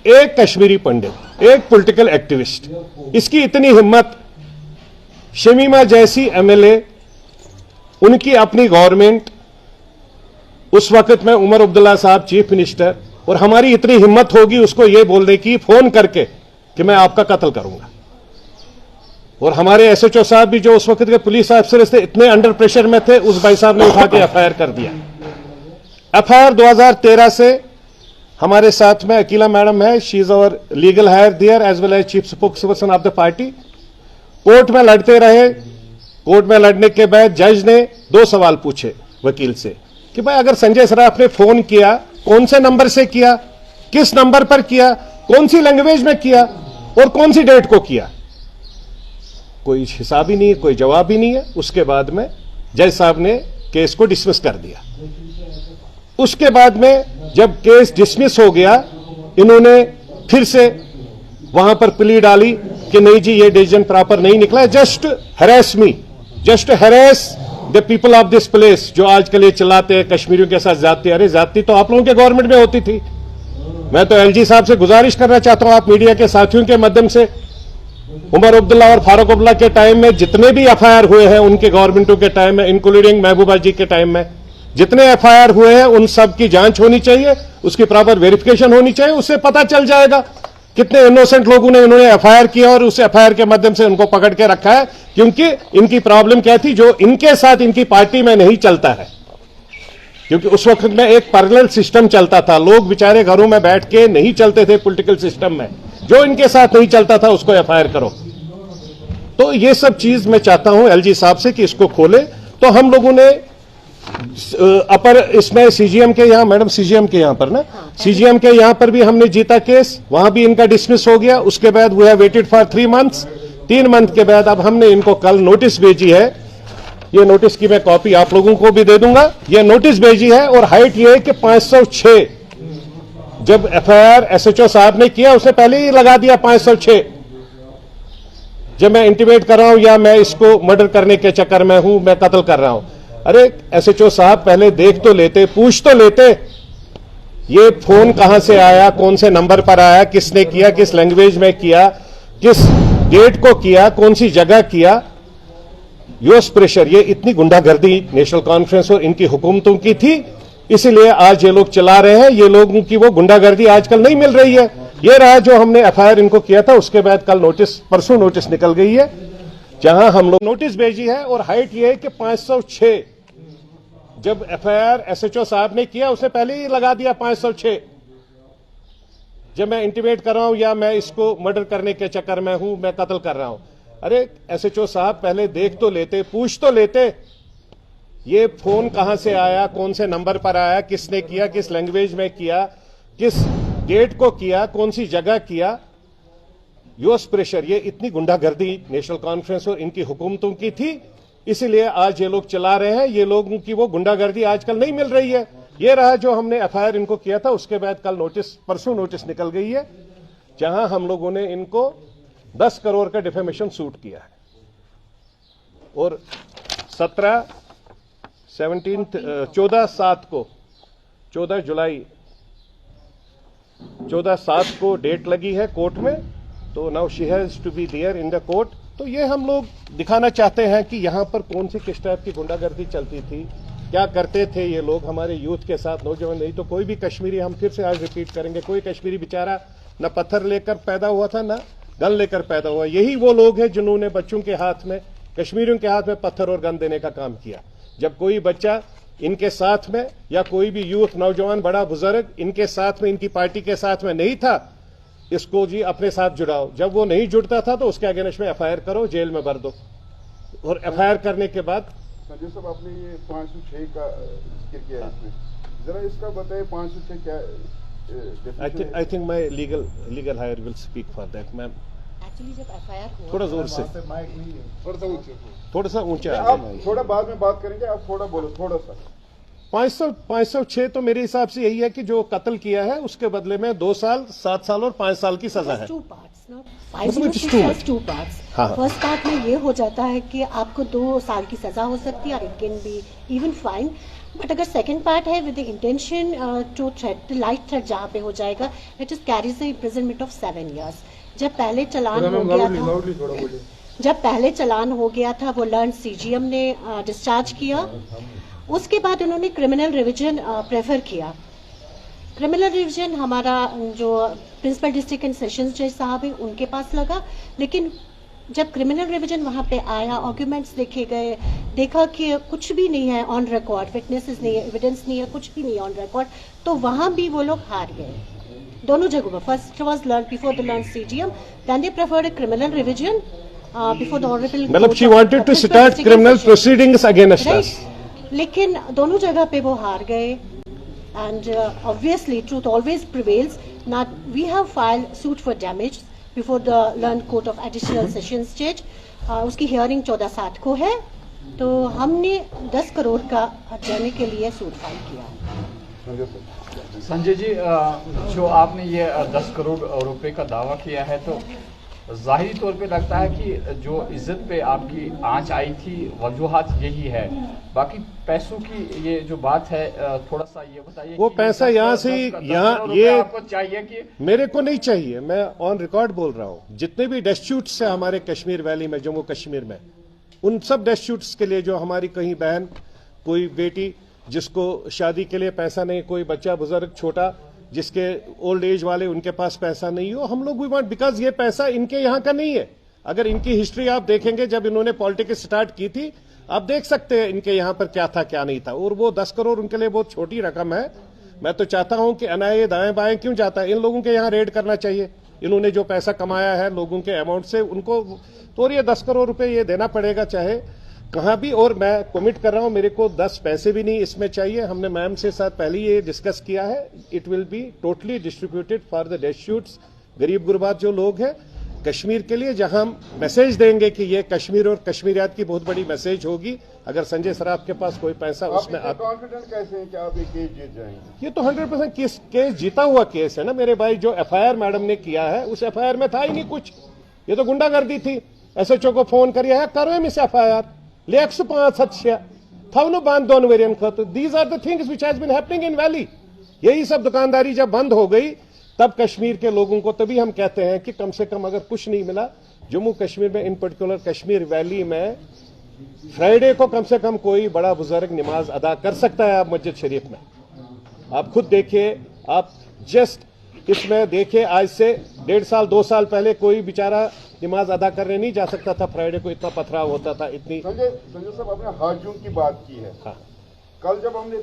एक कश्मीरी पंडित, एक political activist, इसकी इतनी हिम्मत, शमीमा जैसी एमएलए, उनकी अपनी गवर्नमेंट, उस वक्त में उमर अब्दुल्ला साहब चीफ मिनिस्टर, और हमारी इतनी हिम्मत होगी उसको यह बोलने की फोन करके कि मैं आपका कत्ल करूंगा। और हमारे एसएचओ साहब भी जो उस वक्त के पुलिस अफसर थे, इतने अंडर प्रेशर में थे, उस भाई साहब ने उठा के एफआईआर कर दिया। एफआईआर 2013 से हमारे साथ में अकीला मैडम है, she is our legal hire there as well as chief spokesperson of the party. Court में लड़ते रहे। कोर्ट में लड़ने के बाद जज ने 2 सवाल पूछे वकील से कि भाई अगर संजय सराफ ने फोन किया, कौन से नंबर से किया, किस नंबर पर किया, कौन सी लैंग्वेज में किया और कौन सी डेट को किया। कोई हिसाब ही नहीं है, कोई जवाब ही नहीं है। उसके बाद में जज साहब ने केस को डिसमिस कर दिया। उसके बाद में जब केस डिसमिस हो गया, इन्होंने फिर से वहां पर प्ली डाली कि नहीं जी ये डिसीजन प्रॉपर नहीं निकला, just harass me, just harass the people of this place, जो आजकल ये चिल्लाते हैं कश्मीरियों के साथ जाती। अरे जाती तो आप लोगों के गवर्नमेंट में होती थी। मैं तो एलजी साहब से गुजारिश करना चाहता हूं, आप मीडिया के साथियों के माध्यम से, उमर अब्दुल्ला और फारूक अब्दुल्ला के टाइम में जितने भी एफआईआर हुए हैं उनके गवर्नमेंटों के टाइम में, इंक्लूडिंग महबूबा जी के टाइम में जितने एफआईआर हुए हैं, उन सब की जांच होनी चाहिए, उसकी प्रॉपर वेरिफिकेशन होनी चाहिए। उससे पता चल जाएगा कितने इनोसेंट लोगों ने इन्होंने एफआईआर किया और उस एफआईआर के माध्यम से उनको पकड़ के रखा है। क्योंकि इनकी प्रॉब्लम क्या थी, जो इनके साथ इनकी पार्टी में नहीं चलता है, क्योंकि उस वक्त में एक पैरेलल सिस्टम चलता था। लोग बेचारे घरों में बैठ के नहीं चलते थे पॉलिटिकल सिस्टम में। जो इनके साथ नहीं चलता था उसको एफआईआर करो। तो ये सब चीज मैं चाहता हूं एलजी साहब से कि इसको खोले। तो हम लोगों ने अपर इसमें सीजीएम के यहां, मैडम सीजीएम के यहां पर ना, सीजीएम के यहां पर भी हमने जीता केस, वहां भी इनका डिसमिस हो गया। उसके बाद we have waited for 3 months. 3 month के बाद अब हमने इनको कल नोटिस भेजी है। ये नोटिस की मैं कॉपी आप लोगों को भी दे दूंगा। ये नोटिस भेजी है और हाइट ये है कि 506, जब एफआईआर एसएचओ साहब ने किया उसने पहले ही लगा दिया 506। जब मैं इंटीमेट कर रहा हूं या मैं इसको मर्डर करने के चक्कर में हूं, मैं कत्ल कर रहा हूं। अरे एसएचओ साहब पहले देख तो लेते, पूछ तो लेते, ये फोन कहां से आया, कौन से नंबर पर आया, किसने किया, किस लैंग्वेज में किया, किस डेट को किया, कौन सी जगह किया। यूएस प्रेशर, ये इतनी गुंडागर्दी नेशनल कॉन्फ्रेंस और इनकी हुकूमतों की थी, इसीलिए आज ये लोग चला रहे हैं। ये लोगों की वो गुंडागर्दी आजकल नहीं मिल रही है। ये रहा जो हमने एफआईआर इनको किया था, उसके बाद कल नोटिस, परसों नोटिस निकल गई है, जहां हम लोग नोटिस भेजी है और हाइट ये है कि 506। जब एफआईआर एसएचओ साहब ने किया उसने पहले ही लगा दिया 506। जब मैं इंटीमेट कर रहा हूं या मैं इसको मर्डर करने के चक्कर में हूं, मैं कत्ल कर रहा हूं। अरे एसएचओ साहब पहले देख तो लेते, पूछ तो लेते, ये फोन कहां से आया, कौन से नंबर पर आया, किसने किया, किस लैंग्वेज में किया, किस डेट को किया, कौन सी जगह किया। यूएस प्रेशर, ये इतनी गुंडागर्दी नेशनल कॉन्फ्रेंस और इनकी हुकूमतों की थी, इसीलिए आज ये लोग चला रहे हैं। ये लोगों की वो गुंडागर्दी आजकल नहीं मिल रही है। ये रहा जो हमने एफआईआर इनको किया था, उसके बाद कल नोटिस, परसों नोटिस निकल गई है, जहां हम लोगों ने इनको 10 करोड़ का डिफेमेशन सूट किया है। और 14 जुलाई 14/7 को डेट लगी है कोर्ट में। तो now she has to be there in the court. तो ये हम लोग दिखाना चाहते हैं कि यहाँ पर कौन सी किस टाइप की गुंडागर्दी चलती थी, क्या करते थे ये लोग हमारे यूथ के साथ, नौजवान। नहीं तो कोई भी कश्मीरी, हम फिर से आज रिपीट करेंगे, कोई कश्मीरी बेचारा न पत्थर लेकर पैदा हुआ था, न गन लेकर पैदा हुआ। यही वो लोग हैं जिन्होंने बच्चों के हाथ में, कश्मीरियों के हाथ में पत्थर और गन देने का काम किया। जब कोई बच्चा इनके साथ में, या कोई भी यूथ, नौजवान, बड़ा बुजुर्ग इनके साथ में, इनकी पार्टी के साथ में नहीं था, इसको जी अपने साथ जुड़ाओ। जब वो नहीं जुड़ता था तो उसके अगेंस्ट में एफआईआर करो, जेल में भर दो। और एफआईआर करने के बाद संजय साहब आपने ये 506 का जिक्र किया इसमें, जरा इसका बताइए 506 क्या? I think my legal higher will speak for that ma'am. Actually जब एफआईआर हुआ, थोड़ा जोर से, थोड़ा सा ऊंचा। आप थोड़ा बाद में बात करेंगे, आप थोड़ा बोलो, थोड़ा सा। 506 तो मेरे हिसाब से यही है कि जो कत्ल किया है उसके बदले में 2 साल, 7 साल और 5 साल की सजा है। 2 parts, not 506 2 parts। First part में ये हो जाता है कि आपको 2 साल की सजा हो सकती है, it can be even fine. But अगर सेकंड पार्ट है with the intention to threat, light threat जहाँ पे हो जाएगा, it is carries the imprisonment of 7 years। जब पहले चलान हो गया था, वो लर्न सीजीएम ने डिस्चार्ज किया। उसके बाद उन्होंने क्रिमिनल रिवीजन प्रेफर किया। क्रिमिनल रिवीजन हमारा जो प्रिंसिपल डिस्ट्रिक्ट एंड सेशंस जज साहब है उनके पास लगा, लेकिन जब क्रिमिनल रिवीजन वहां पे आया, आर्ग्यूमेंट्स देखे गए, देखा कि कुछ भी नहीं है ऑन रिकॉर्ड, विटनेसेस नहीं है, एविडेंस नहीं है, कुछ भी नहीं है ऑन रिकॉर्ड, तो वहां भी वो लोग हार गए दोनों जगहों पर। First was learned before the learned CGM, then they preferred a criminal revision before the honourable. मतलब she wanted to start criminal proceedings against us, लेकिन दोनों जगह पे वो हार गए। And obviously, truth always prevails. Now, we have filed suit for damage before the Learned Court of Additional Sessions Judge. उसकी hearing 14/7 को है, तो हमने 10 करोड़ का देने के लिए सूट फाइल किया। संजय जी, जो आपने ये 10 करोड़ रुपए का दावा किया है, तो जाहिरी तौर पे लगता है कि जो इज्जत पे आपकी आंच आई थी, वजूहात यही है। बाकी पैसों की ये जो बात है, थोड़ा सा ये बताइए। वो पैसा यहाँ से यहाँ ये आपको चाहिए कि? मेरे को नहीं चाहिए, मैं ऑन रिकॉर्ड बोल रहा हूँ। जितने भी डिस्प्यूट्स है हमारे कश्मीर वैली में, जम्मू कश्मीर में, उन सब डिस्प्यूट्स के लिए जो हमारी कहीं बहन, कोई बेटी जिसको शादी के लिए पैसा नहीं, कोई बच्चा बुजुर्ग छोटा जिसके ओल्ड एज वाले उनके पास पैसा नहीं हो, हम लोग वी वांट, बिकॉज ये पैसा इनके यहाँ का नहीं है। अगर इनकी हिस्ट्री आप देखेंगे, जब इन्होंने पॉलिटिक्स स्टार्ट की थी, आप देख सकते हैं इनके यहाँ पर क्या था क्या नहीं था। और वो 10 करोड़ उनके लिए बहुत छोटी रकम है। मैं तो चाहता हूं कि अनाए दाएं बाएं क्यों जाता है, इन लोगों के यहाँ रेड करना चाहिए। इन्होंने जो पैसा कमाया है लोगों के अमाउंट से, उनको तो ये 10 करोड़ रुपए ये देना पड़ेगा चाहे कहां भी। और मैं कमिट कर रहा हूं, मेरे को 10 पैसे भी नहीं इसमें चाहिए। हमने मैम से साथ पहले ये डिस्कस किया है। It will be totally distributed for the disputes, गरीब गुरबात जो लोग हैं कश्मीर के लिए, जहां हम मैसेज देंगे कि ये कश्मीर और कश्मीरियात की बहुत बड़ी मैसेज होगी। अगर संजय सराफ के पास कोई पैसा उसमें आप कॉन्फिडेंट कैसे हैं कि आप ये केस जीत जाएंगे? ये तो 100% केस जीता हुआ केस है ना मेरे भाई। जो एफआईआर मैडम ने किया है, उस एफआईआर में था ही नहीं कुछ। ये तो गुंडागर्दी थी। एसएचओ को फोन करिए है, करो मिस एफआईआर ले 105 सत्या था बांध दोनों वेरियन खत। These are the things which has been happening in valley. यही सब दुकानदारी जब बंद हो गई, तब कश्मीर के लोगों को, तभी हम कहते हैं कि कम से कम अगर कुछ नहीं मिला जम्मू कश्मीर में, इन पर्टिकुलर कश्मीर वैली में, फ्राइडे को कम से कम कोई बड़ा बुजुर्ग नमाज अदा कर सकता है। आप मस्जिद शरीफ में आप खुद देखिए, आप जस्ट इसमें देखिए, आज से 1.5 साल 2 साल पहले कोई बेचारा नमाज अदा करने नहीं जा सकता था। फ्राइडे को इतना पथराव होता था, इतनी। संजय साहब, आपने हाजों की बात की है। हाँ। कल जब हमने